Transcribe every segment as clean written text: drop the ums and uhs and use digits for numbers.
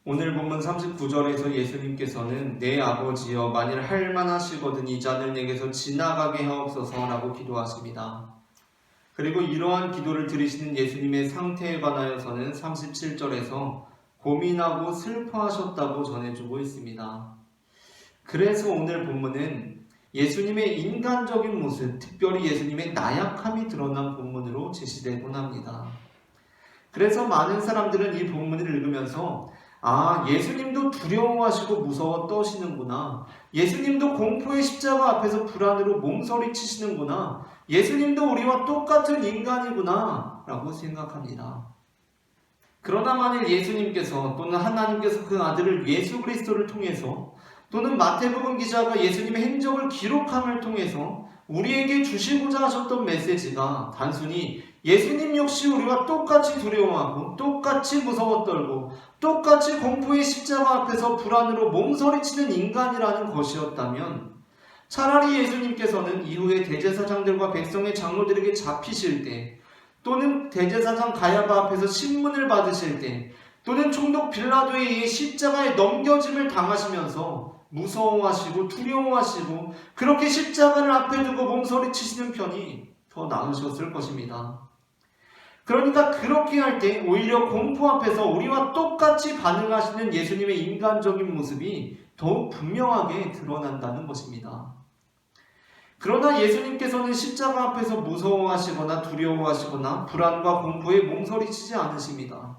오늘 본문 39절에서 예수님께서는 내 아버지여 만일 할만하시거든 이 잔을 내게서 지나가게 하옵소서 라고 기도하십니다. 그리고 이러한 기도를 들으시는 예수님의 상태에 관하여서는 37절에서 고민하고 슬퍼하셨다고 전해주고 있습니다. 그래서 오늘 본문은 예수님의 인간적인 모습, 특별히 예수님의 나약함이 드러난 본문으로 제시되곤 합니다. 그래서 많은 사람들은 이 본문을 읽으면서 예수님도 두려워하시고 무서워 떠시는구나. 예수님도 공포의 십자가 앞에서 불안으로 몸서리치시는구나. 예수님도 우리와 똑같은 인간이구나 라고 생각합니다. 그러나 만일 예수님께서 또는 하나님께서 그 아들을 예수 그리스도를 통해서 또는 마태복음 기자가 예수님의 행적을 기록함을 통해서 우리에게 주시고자 하셨던 메시지가 단순히 예수님 역시 우리와 똑같이 두려워하고 똑같이 무서워 떨고 똑같이 공포의 십자가 앞에서 불안으로 몸서리치는 인간이라는 것이었다면 차라리 예수님께서는 이후에 대제사장들과 백성의 장로들에게 잡히실 때 또는 대제사장 가야바 앞에서 신문을 받으실 때 또는 총독 빌라도에 의해 십자가에 넘겨짐을 당하시면서 무서워하시고 두려워하시고 그렇게 십자가를 앞에 두고 몸서리치시는 편이 더 나으셨을 것입니다. 그러니까 그렇게 할 때 오히려 공포 앞에서 우리와 똑같이 반응하시는 예수님의 인간적인 모습이 더욱 분명하게 드러난다는 것입니다. 그러나 예수님께서는 십자가 앞에서 무서워하시거나 두려워하시거나 불안과 공포에 몸서리치지 않으십니다.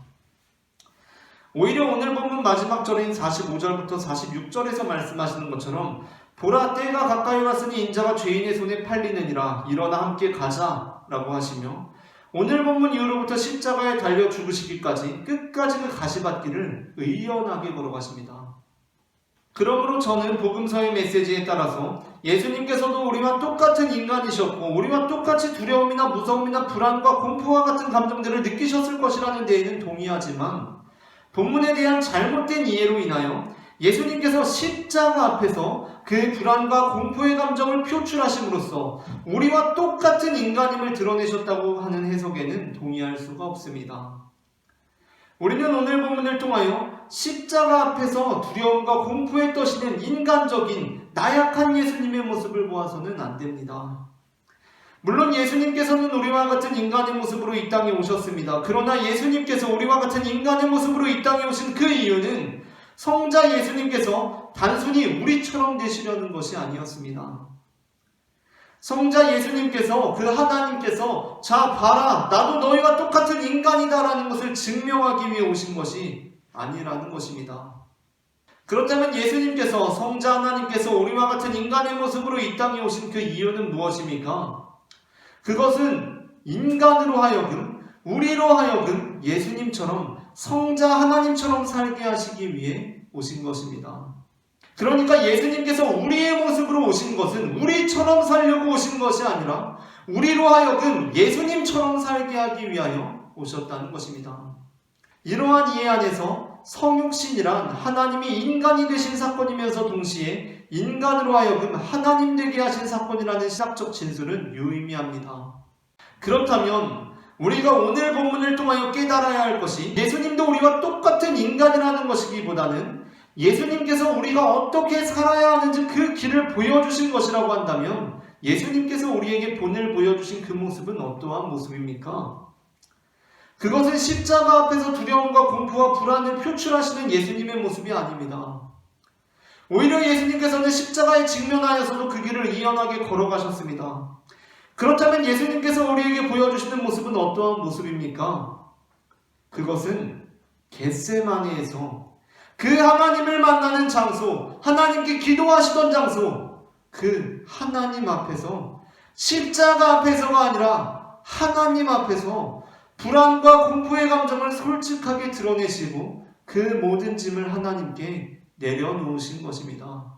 오히려 오늘 본문 마지막 절인 45절부터 46절에서 말씀하시는 것처럼 보라 때가 가까이 왔으니 인자가 죄인의 손에 팔리느니라 일어나 함께 가자 라고 하시며 오늘 본문 이후로부터 십자가에 달려 죽으시기까지 끝까지 그 가시밭길을 의연하게 걸어가십니다. 그러므로 저는 복음서의 메시지에 따라서 예수님께서도 우리와 똑같은 인간이셨고 우리와 똑같이 두려움이나 무서움이나 불안과 공포와 같은 감정들을 느끼셨을 것이라는 데에는 동의하지만 본문에 대한 잘못된 이해로 인하여 예수님께서 십자가 앞에서 그 불안과 공포의 감정을 표출하심으로써 우리와 똑같은 인간임을 드러내셨다고 하는 해석에는 동의할 수가 없습니다. 우리는 오늘 본문을 통하여 십자가 앞에서 두려움과 공포에 떠시는 인간적인 나약한 예수님의 모습을 보아서는 안 됩니다. 물론 예수님께서는 우리와 같은 인간의 모습으로 이 땅에 오셨습니다. 그러나 예수님께서 우리와 같은 인간의 모습으로 이 땅에 오신 그 이유는 성자 예수님께서 단순히 우리처럼 되시려는 것이 아니었습니다. 성자 예수님께서 그 하나님께서 자 봐라 나도 너희와 똑같은 인간이다라는 것을 증명하기 위해 오신 것이 아니라는 것입니다. 그렇다면 예수님께서 성자 하나님께서 우리와 같은 인간의 모습으로 이 땅에 오신 그 이유는 무엇입니까? 그것은 인간으로 하여금 우리로 하여금 예수님처럼 성자 하나님처럼 살게 하시기 위해 오신 것입니다. 그러니까 예수님께서 우리의 모습으로 오신 것은 우리처럼 살려고 오신 것이 아니라 우리로 하여금 예수님처럼 살게 하기 위하여 오셨다는 것입니다. 이러한 이해 안에서 성육신이란 하나님이 인간이 되신 사건이면서 동시에 인간으로 하여금 하나님 되게 하신 사건이라는 신학적 진술은 유의미합니다. 그렇다면 우리가 오늘 본문을 통하여 깨달아야 할 것이 예수님도 우리와 똑같은 인간이라는 것이기보다는 예수님께서 우리가 어떻게 살아야 하는지 그 길을 보여주신 것이라고 한다면 예수님께서 우리에게 본을 보여주신 그 모습은 어떠한 모습입니까? 그것은 십자가 앞에서 두려움과 공포와 불안을 표출하시는 예수님의 모습이 아닙니다. 오히려 예수님께서는 십자가에 직면하여서도 그 길을 이연하게 걸어가셨습니다. 그렇다면 예수님께서 우리에게 보여주시는 모습은 어떠한 모습입니까? 그것은 겟세마네에서 그 하나님을 만나는 장소, 하나님께 기도하시던 장소, 그 하나님 앞에서 십자가 앞에서가 아니라 하나님 앞에서 불안과 공포의 감정을 솔직하게 드러내시고 그 모든 짐을 하나님께 내려놓으신 것입니다.